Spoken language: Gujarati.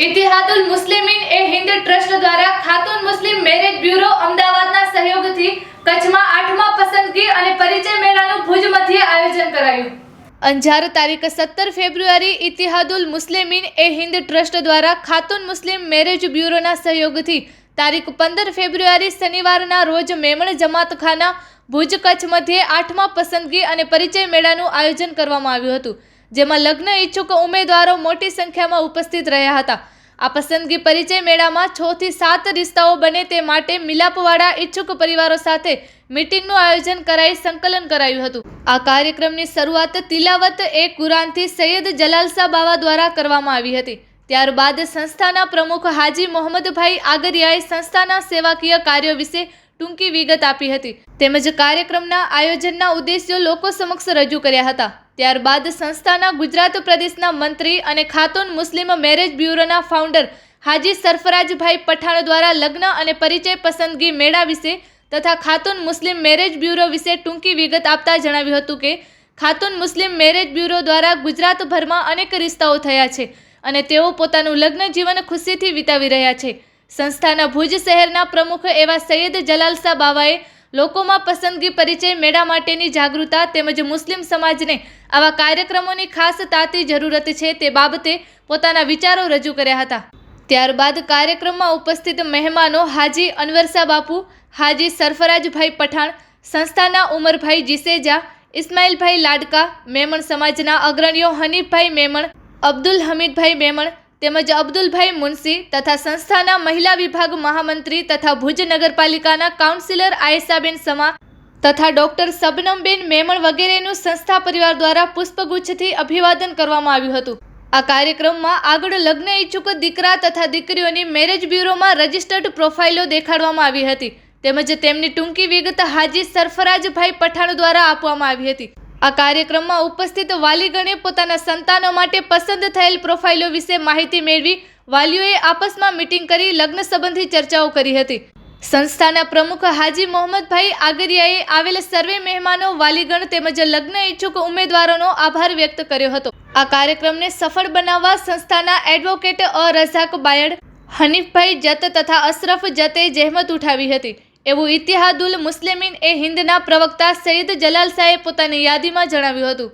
ઇતિહાદુલ મુસ્લિમીન એ હિન્દ ટ્રસ્ટ દ્વારા ખાતુન મુસ્લિમ મેરેજ બ્યુરો અમદાવાદના સહયોગથી કચ્છમાં 8મા પસંદગી અને પરિચય મેળાનું ભુજ મધ્યે આયોજન કરાયું। અંજાર તારીખ 17 ફેબ્રુઆરી ઇતિહાદુલ મુસ્લિમીન એ હિન્દ ટ્રસ્ટ દ્વારા ખાતુન મુસ્લિમ મેરેજ બ્યુરોના સહયોગથી તારીખ 15 ફેબ્રુઆરી શનિવારના રોજ મેમણ જમાતખાના ભુજ કચ્છ મધ્યે 8મા પસંદગી અને પરિચય મેળાનું આયોજન કરવામાં આવ્યું હતું, જેમાં લગ્ન ઈચ્છુક ઉમેદવારો મોટી સંખ્યામાં ઉપસ્થિત રહ્યા હતા। આ પસંદગી પરિચય મેળામાં 6 થી 7 રિશ્તાઓ બને તે માટે મિલાપવાળા ઈચ્છુક પરિવારો સાથે મીટિંગનું આયોજન કરાઈ સંકલન કરાયું હતું। આ કાર્યક્રમની શરૂઆત તિલાવત એ કુરાનથી સૈયદ જલાલશા બાવા દ્વારા કરવામાં આવી હતી। ત્યારબાદ સંસ્થાના પ્રમુખ હાજી મોહમ્મદભાઈ આગરિયાએ સંસ્થાના સેવાકીય કાર્યો વિશે ટૂંકી વિગત આપી હતી, તેમજ કાર્યક્રમના આયોજનના ઉદ્દેશ્યો લોકો સમક્ષ રજૂ કર્યા હતા। ત્યારબાદ સંસ્થાના ગુજરાત પ્રદેશના મંત્રી અને ખાતુન મુસ્લિમ મેરેજ બ્યુરોના ફાઉન્ડર હાજી સરફરાજભાઈ પઠાણ દ્વારા લગ્ન અને પરિચય પસંદગી મેળા વિશે તથા ખાતુન મુસ્લિમ મેરેજ બ્યુરો વિશે ટૂંકી વિગત આપતા જણાવ્યું હતું કે ખાતુન મુસ્લિમ મેરેજ બ્યુરો દ્વારા ગુજરાતભરમાં અનેક રિશ્તાઓ થયા છે અને તેઓ પોતાનું લગ્ન જીવન ખુશીથી વિતાવી રહ્યા છે। સંસ્થાના ભુજ શહેરના પ્રમુખ એવા સૈયદ જલાલશા બાવાએ લોકોમાં પસંદગી પરિચય મેળા માટેની જાગૃતતા તેમજ મુસ્લિમ સમાજને આવા કાર્યક્રમોની ખાસ તાતી જરૂરત છે તે બાબતે પોતાના વિચારો રજૂ કર્યા હતા। ત્યારબાદ કાર્યક્રમમાં ઉપસ્થિત મહેમાનો હાજી અનવરશા બાપુ, હાજી સરફરાજભાઈ પઠાણ, સંસ્થાના ઉમરભાઈ જીસેજા, ઇસ્માઇલભાઈ લાડકા, મેમણ સમાજના અગ્રણીઓ હનીફભાઈ મેમણ, અબ્દુલ હમીદભાઈ મેમણ તેમજ અબ્દુલભાઈ મુનશી તથા સંસ્થાના મહિલા વિભાગ મહામંત્રી તથા ભુજ નગરપાલિકાના કાઉન્સિલર આયેશાબેન સમા તથા ડોક્ટર શબનમબેન મેમણ વગેરેનું સંસ્થા પરિવાર દ્વારા પુષ્પગુચ્છથી અભિવાદન કરવામાં આવ્યું હતું। આ કાર્યક્રમમાં આગળ લગ્ન ઈચ્છુક દીકરા તથા દીકરીઓની મેરેજ બ્યુરોમાં રજિસ્ટર્ડ પ્રોફાઇલો દેખાડવામાં આવી હતી, તેમજ તેમની ટૂંકી વિગત હાજી સરફરાજભાઈ પઠાણ દ્વારા આપવામાં આવી હતી। આ કાર્યક્રમમાં ઉપસ્થિત વાલીગણે પોતાના સંતાનો માટે પસંદ થયેલ પ્રોફાઇલો વિશે માહિતી મેળવી વાલીઓએ આપસમાં મીટિંગ કરી લગ્ન સંબંધી ચર્ચાઓ કરી હતી। સંસ્થાના પ્રમુખ હાજી મોહમ્મદભાઈ આગરિયાએ આવેલ સર્વે મહેમાનો, વાલીગણ તેમજ લગ્ન ઈચ્છુક ઉમેદવારોનો આભાર વ્યક્ત કર્યો હતો। આ કાર્યક્રમને સફળ બનાવવા સંસ્થાના એડવોકેટ રઝાક બાયડ, હનીફભાઈ જત તથા અશરફ જતે જહેમત ઉઠાવી હતી એવું ઇતિહાદુલ મુસ્લિમીન એ હિન્દના પ્રવક્તા સૈયદ જલાલશાએ પોતાની યાદીમાં જણાવ્યું હતું।